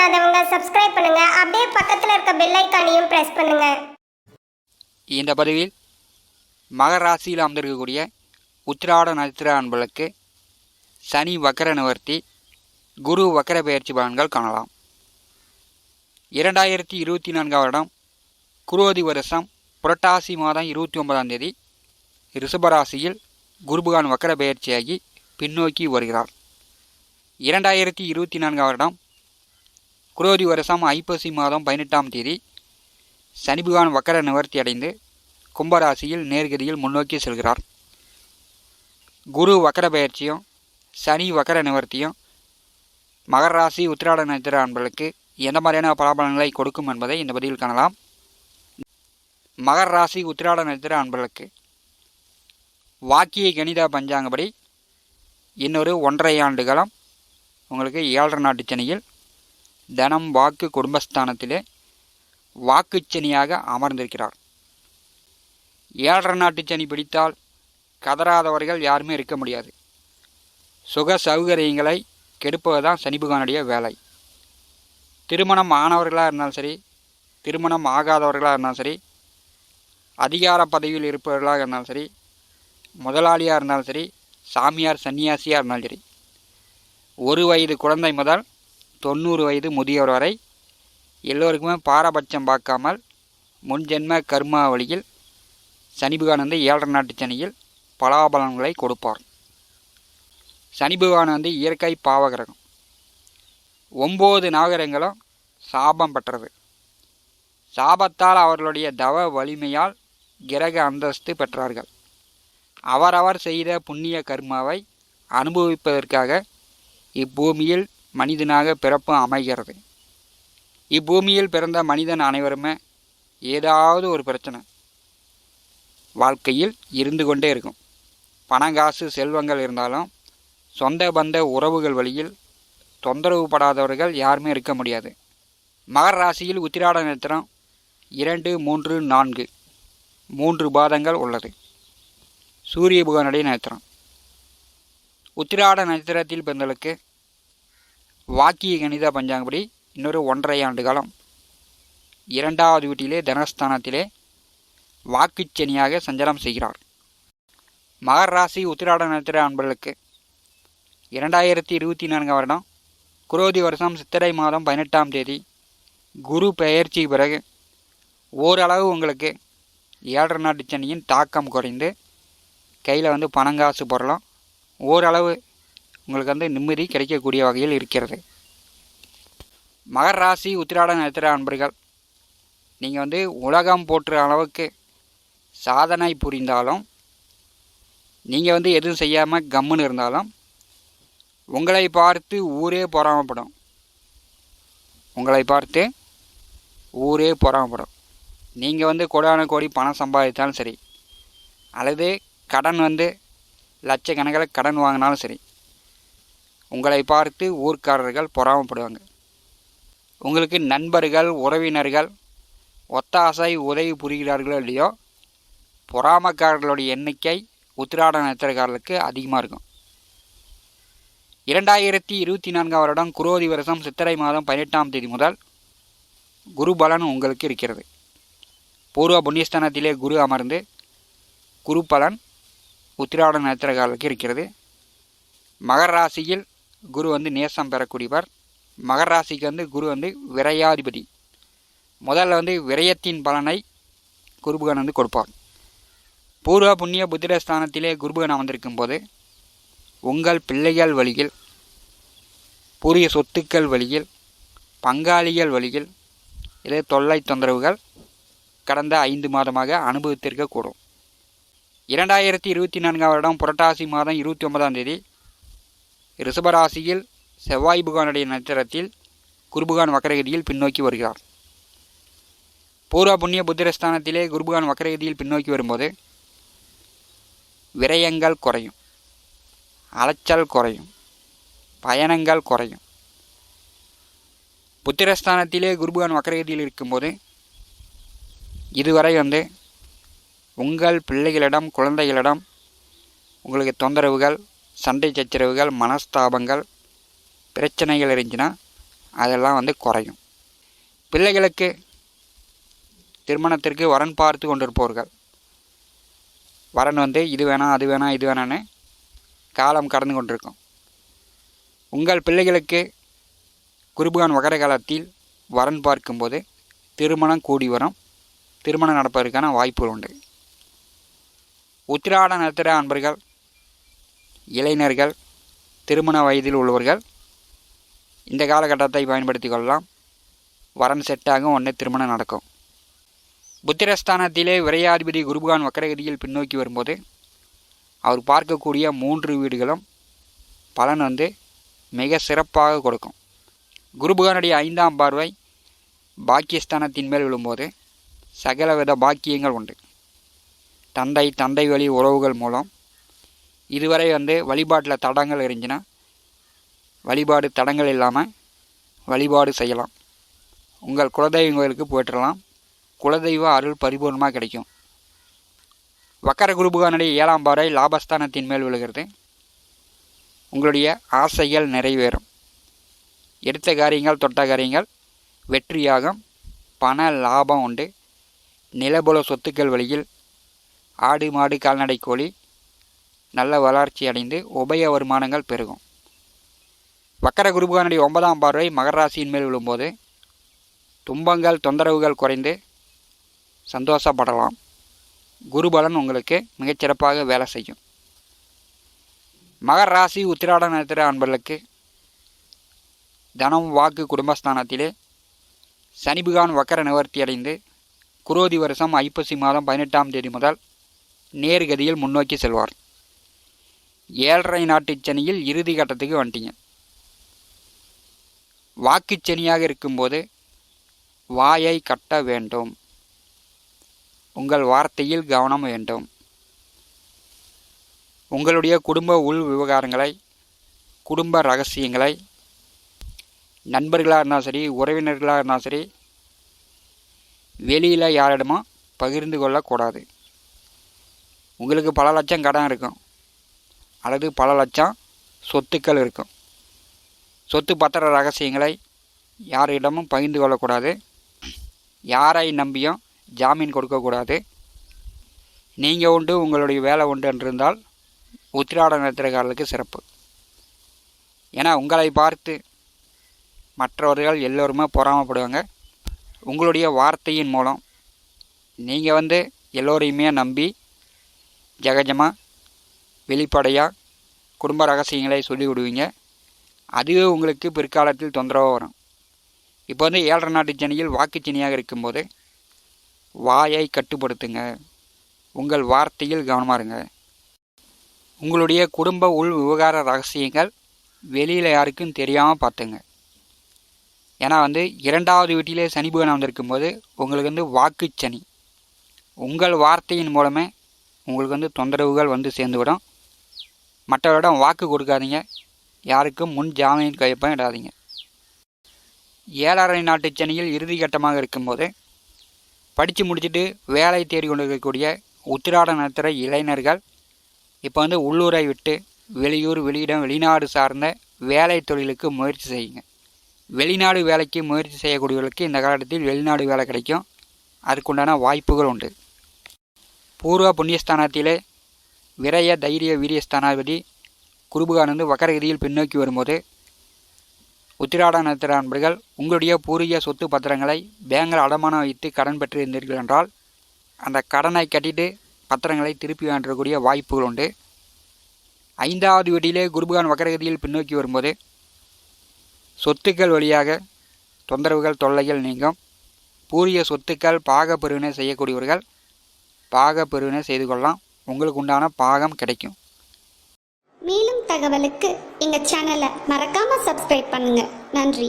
பண்ணாதவங்க சப்ஸ்கிரைப் பண்ணுங்க. அப்படியே பக்கத்துல இருக்க பெல் ஐகானையும் பிரஸ் பண்ணுங்க. இந்த பதிவில் மகர ராசியில் அமர்ந்திருக்கக்கூடிய உத்திராட நட்சத்திர அன்பர்களுக்கு சனி வக்கர நிவர்த்தி, குரு வக்கர பெயர்ச்சி பலன்கள் காணலாம். 2024 வருடம் குரோதி வருஷம் புரட்டாசி மாதம் 29ஆம் தேதி ரிஷபராசியில் குருபகான் வக்கர பெயர்ச்சியாகி பின்னோக்கி வருகிறார். 2024 வருடம் குரோதி வருஷம் ஐப்பசி மாதம் 18ஆம் தேதி சனிபகவான் வக்கர நிவர்த்தி அடைந்து கும்பராசியில் நேர்கதியில் முன்னோக்கி செல்கிறார். குரு வக்கர பெயர்ச்சியும் சனி வக்கர நிவர்த்தியும் மகர ராசி உத்திராட நட்சத்திர அன்பர்களுக்கு எந்த மாதிரியான பலாபலன்களை கொடுக்கும் என்பதை இந்த பதிவில் காணலாம். மகர ராசி உத்திராட நட்சத்திர அன்பர்களுக்கு வாக்கிய கணித பஞ்சாங்கப்படி இன்னொரு 1.5 ஆண்டு காலம் உங்களுக்கு 7.5 நாட்டு சனியில் தனம் வாக்கு குடும்பஸ்தானத்திலே வாக்குச்சனியாக அமர்ந்திருக்கிறார். 7.5 நாட்டு சனி பிடித்தால் கதறாதவர்கள் யாருமே இருக்க முடியாது. சுக சௌகரியங்களை கெடுப்பதுதான் சனி பகவானுடைய வேலை. திருமணம் ஆனவர்களாக இருந்தாலும் சரி, திருமணம் ஆகாதவர்களாக இருந்தாலும் சரி, அதிகார பதவியில் இருப்பவர்களாக இருந்தாலும் சரி, முதலாளியாக இருந்தாலும் சரி, சாமியார் சன்னியாசியாக இருந்தாலும் சரி, 1 வயது குழந்தை முதல் 90 வயது முதியவர் வரை எல்லோருக்குமே பாரபட்சம் பார்க்காமல் முன்ஜென்ம கர்மா வழியில் சனி பகவான் 7.5 நாட்டு சனியில் பலாபலன்களை கொடுப்பார். சனி பகவான் இயற்கை பாவகிரகம். 9 நவகிரகங்களும் சாபம் பெற்றது. சாபத்தால் அவர்களுடைய தவ வலிமையால் கிரக அந்தஸ்து பெற்றார்கள். அவரவர் செய்த புண்ணிய கர்மாவை அனுபவிப்பதற்காக இப்பூமியில் மனிதனாக பிறப்பு அமைகிறது. இப்பூமியில் பிறந்த மனிதன் அனைவருமே ஏதாவது ஒரு பிரச்சனை வாழ்க்கையில் இருந்து கொண்டே இருக்கும். பணங்காசு செல்வங்கள் இருந்தாலும் சொந்த பந்த உறவுகள் வழியில் தொந்தரவு படாதவர்கள் யாருமே இருக்க முடியாது. மகர ராசியில் உத்திராட நட்சத்திரம் 2, 3, 4 3 பாதங்கள் உள்ளது. சூரிய பகவானுடைய நட்சத்திரம். உத்திராட நட்சத்திரத்தில் பிறந்தவர்களுக்கு வாக்கிய கணித பஞ்சாங்கப்படி இன்னொரு 1.5 ஆண்டு காலம் 2வது வீட்டிலே தனஸ்தானத்திலே வாக்குச்சனியாக சஞ்சாரம் செய்கிறார். மகர ராசி உத்திராட நட்சத்திர அன்பர்களுக்கு 2024 வருடம் குரோதி வருஷம் சித்திரை மாதம் 18ஆம் தேதி குரு பெயர்ச்சி பிறகு ஓரளவு உங்களுக்கு 7.5 நாட்டு சனியின் தாக்கம் குறைந்து கையில் பணங்காசு பொருளும் ஓரளவு உங்களுக்கு நிம்மதி கிடைக்கக்கூடிய வகையில் இருக்கிறது. மகர ராசி உத்திராட நட்சத்திர அன்பர்கள் நீங்கள் உலகம் போற்ற அளவுக்கு சாதனை புரிந்தாலும், நீங்கள் எதுவும் செய்யாமல் கம்முன்னு இருந்தாலும் உங்களை பார்த்து ஊரே பொறாமப்படும். உங்களை பார்த்து ஊரே பொறாமப்படும். நீங்கள் கோடான கோடி பணம் சம்பாதித்தாலும் சரி, அல்லது கடன் லட்சக்கணக்கில் கடன் வாங்கினாலும் சரி, உங்களை பார்த்து ஊர்க்காரர்கள் பொறாமப்படுவாங்க. உங்களுக்கு நண்பர்கள் உறவினர்கள் ஒத்தாசை உதவி புரிகிறார்களோ இல்லையோ, பொறாமக்காரர்களுடைய எண்ணிக்கை உத்திராட நட்சத்திரக்காரர்களுக்கு அதிகமாக இருக்கும். 2024 வருடம் குரோதி வருஷம் சித்திரை மாதம் 18ஆம் தேதி முதல் குரு பலன் உங்களுக்கு இருக்கிறது. பூர்வ புண்ணியஸ்தானத்திலே குரு அமர்ந்து குரு பலன் உத்திராட நட்சத்திரக்காரர்களுக்கு இருக்கிறது. மகர ராசியில் குரு நேசம் பெறக்கூடியவர். மகர ராசிக்கு குரு விரையாதிபதி. முதல்ல விரயத்தின் பலனை குருபகன் கொடுப்பார். பூர்வ புண்ணிய புத்திரஸ்தானத்திலே குருபகன் அமர்ந்திருக்கும் போது உங்கள் பிள்ளைகள் வழியில், பூரிய சொத்துக்கள் வழியில், பங்காளிகள் வழியில் இதே தொல்லை தொந்தரவுகள் கடந்த 5 மாதமாக அனுபவித்திருக்கக்கூடும். 2024 வருடம் புரட்டாசி மாதம் 29ஆம் தேதி ரிஷபராசியில் செவ்வாய் பகவானுடைய நட்சத்திரத்தில் குருபகான் வக்கரகதியில் பின்னோக்கி வருகிறார். பூர்வ புண்ணிய புத்திரஸ்தானத்திலே குருபகான் வக்கரகதியில் பின்னோக்கி வரும்போது விரயங்கள் குறையும், அலைச்சல் குறையும், பயணங்கள் குறையும். புத்திரஸ்தானத்திலே குருபகான் வக்கரகதியில் இருக்கும்போது இதுவரை உங்கள் பிள்ளைகளிடம் குழந்தைகளிடம் உங்களுக்கு தொந்தரவுகள், சண்டை சச்சரவுகள், மனஸ்தாபங்கள், பிரச்சனைகள் இருந்துச்சுன்னா அதெல்லாம் குறையும். பிள்ளைகளுக்கு திருமணத்திற்கு வரன் பார்த்து கொண்டிருப்பவர்கள், வரன் இது வேணாம் அது வேணாம் இது வேணான்னு காலம் கடந்து கொண்டிருக்கும். உங்கள் பிள்ளைகளுக்கு குருபகான் வகர காலத்தில் வரன் பார்க்கும்போது திருமணம் கூடி வரும், திருமணம் நடப்பதற்கான வாய்ப்புகள் உண்டு. உத்திராட நட்சத்திர அன்பர்கள், இளைஞர்கள், திருமண வயதில் உள்ளவர்கள் இந்த காலகட்டத்தை பயன்படுத்தி கொள்ளலாம். வரன் செட்டாகும், ஒன்று திருமணம் நடக்கும். புத்திரஸ்தானத்திலே விரையாதிபதி குருபகான் வக்கரகதியில் பின்னோக்கி வரும்போது அவர் பார்க்கக்கூடிய 3 வீடுகளும் பலன் மிக சிறப்பாக கொடுக்கும். குருபகானுடைய 5ஆம் பார்வை பாக்கியஸ்தானத்தின் மேல் விழும்போது சகலவித பாக்கியங்கள் உண்டு. தந்தை வழி உறவுகள் மூலம் இதுவரை வழிபாட்டில் தடங்கள் இருந்துச்சுன்னா வழிபாடு தடங்கள் இல்லாமல் வழிபாடு செய்யலாம். உங்கள் குலதெய்வம் கோயிலுக்கு போய்ட்டுடலாம். குலதெய்வ அருள் பரிபூர்ணமாக கிடைக்கும். வக்கர குருபகானுடைய 7ஆம் பார்வை லாபஸ்தானத்தின் மேல் விழுகிறது. உங்களுடைய ஆசைகள் நிறைவேறும். எடுத்த காரியங்கள் தொட்ட காரியங்கள் வெற்றியாகும். பண லாபம் உண்டு. நிலபுல சொத்துக்கள் வழியில் ஆடு மாடு கால்நடை கோழி நல்ல வளர்ச்சி அடைந்து உபய வருமானங்கள் பெருகும். வக்கர குருபகானுடைய 9ஆம் பார்வை மகர ராசியின் மேல் விழும்போது துன்பங்கள் தொந்தரவுகள் குறைந்து சந்தோஷப்படலாம். குருபலன் உங்களுக்கு மிகச்சிறப்பாக வேலை செய்யும். மகர ராசி உத்திராட நட்சத்திர அன்பர்களுக்கு தனம் வாக்கு குடும்பஸ்தானத்திலே சனிபகவான் வக்கர நிவர்த்தி அடைந்து குரோதி வருஷம் ஐப்பசி மாதம் 18ஆம் தேதி முதல் நேர்கதியில் முன்னோக்கி செல்வார். 7.5 நாட்டுச் சனியில் இறுதி கட்டத்துக்கு வந்துட்டீங்க. வாக்குச்சனியாக இருக்கும்போது வாயை கட்ட வேண்டும். உங்கள் வார்த்தையில் கவனம் வேண்டும். உங்களுடைய குடும்ப உள் விவகாரங்களை, குடும்ப ரகசியங்களை நண்பர்களாக இருந்தாலும் சரி, உறவினர்களாக இருந்தாலும் சரி, வெளியில் யாரிடமோ பகிர்ந்து கொள்ளக்கூடாது. உங்களுக்கு பல லட்சம் கடன் இருக்கும், அல்லது பல லட்சம் சொத்துக்கள் இருக்கும். சொத்து பத்திர ரகசியங்களை யாரிடமும் பகிர்ந்து கொள்ளக்கூடாது. யாரை நம்பியும் ஜாமீன் கொடுக்கக்கூடாது. நீங்கள் உண்டு, உங்களுடைய வேலை உண்டு என்றிருந்தால் உத்திராட நட்சத்திரக்காரர்களுக்கு சிறப்பு. ஏன்னா உங்களை பார்த்து மற்றவர்கள் எல்லோருமே பொறாமப்படுவாங்க. உங்களுடைய வார்த்தையின் மூலம் நீங்கள் எல்லோரையுமே நம்பி ஜகஜமாக வெளிப்படையாக குடும்ப ரகசியங்களை சொல்லி விடுவீங்க. அதுவே உங்களுக்கு பிற்காலத்தில் தொந்தரவாக வரும். இப்போ 7.5 நாட்டு சனியில் வாக்குச்சனியாக இருக்கும்போது வாயை கட்டுப்படுத்துங்க. உங்கள் வார்த்தையில் கவனமாக இருங்க. உங்களுடைய குடும்ப உள் விவகார ரகசியங்கள் வெளியில் யாருக்கும் தெரியாமல் பார்த்துங்க. ஏன்னா 2வது வீட்டிலே சனி பகவான் வந்திருக்கும்போது உங்களுக்கு வாக்குச்சனி. உங்கள் வார்த்தையின் மூலமே உங்களுக்கு தொந்தரவுகள் சேர்ந்துவிடும். மற்றவரிடம் வாக்கு கொடுக்காதீங்க. யாருக்கும் முன் ஜாமீன் கையொப்பம் இடாதீங்க. 7.5 நாட்டு சனியில் இறுதி கட்டமாக இருக்கும்போது படித்து முடிச்சுட்டு வேலை தேடி கொண்டிருக்கக்கூடிய உத்திராட நட்சத்திர இளைஞர்கள் இப்போ உள்ளூரை விட்டு வெளியூர், வெளியிடம், வெளிநாடு சார்ந்த வேலை தொழிலுக்கு முயற்சி செய்யுங்க. வெளிநாடு வேலைக்கு முயற்சி செய்யக்கூடியவர்களுக்கு இந்த காலகட்டத்தில் வெளிநாடு வேலை கிடைக்கும். அதுக்குண்டான வாய்ப்புகள் உண்டு. பூர்வ புண்ணியஸ்தானத்திலே விரய தைரிய வீரியஸ்தானாதிபதி குருபகான் வக்கரகதியில் பின்னோக்கி வரும்போது உத்திராட நட்சத்திர அன்பர்கள் உங்களுடைய பூர்வீக சொத்து பத்திரங்களை பேங்கில் அடமானம் வைத்து கடன் பெற்றிருந்தீர்கள் என்றால் அந்த கடனை கட்டிட்டு பத்திரங்களை திருப்பி வாங்கக்கூடிய வாய்ப்புகள் உண்டு. 5வது வீட்டிலே குருபகான் வக்கரகதியில் பின்னோக்கி வரும்போது சொத்துக்கள் வழியாக தொந்தரவுகள் தொல்லைகள் நீங்கும். பூர்வீக சொத்துக்கள் பாக பிரிவினை செய்யக்கூடியவர்கள் பாக பிரிவினை செய்து கொள்ளலாம். உங்களுக்கு உண்டான பாகம் கிடைக்கும். மேலும் தகவலுக்கு எங்கள் சேனலை மறக்காமல் சப்ஸ்கிரைப் பண்ணுங்கள். நன்றி.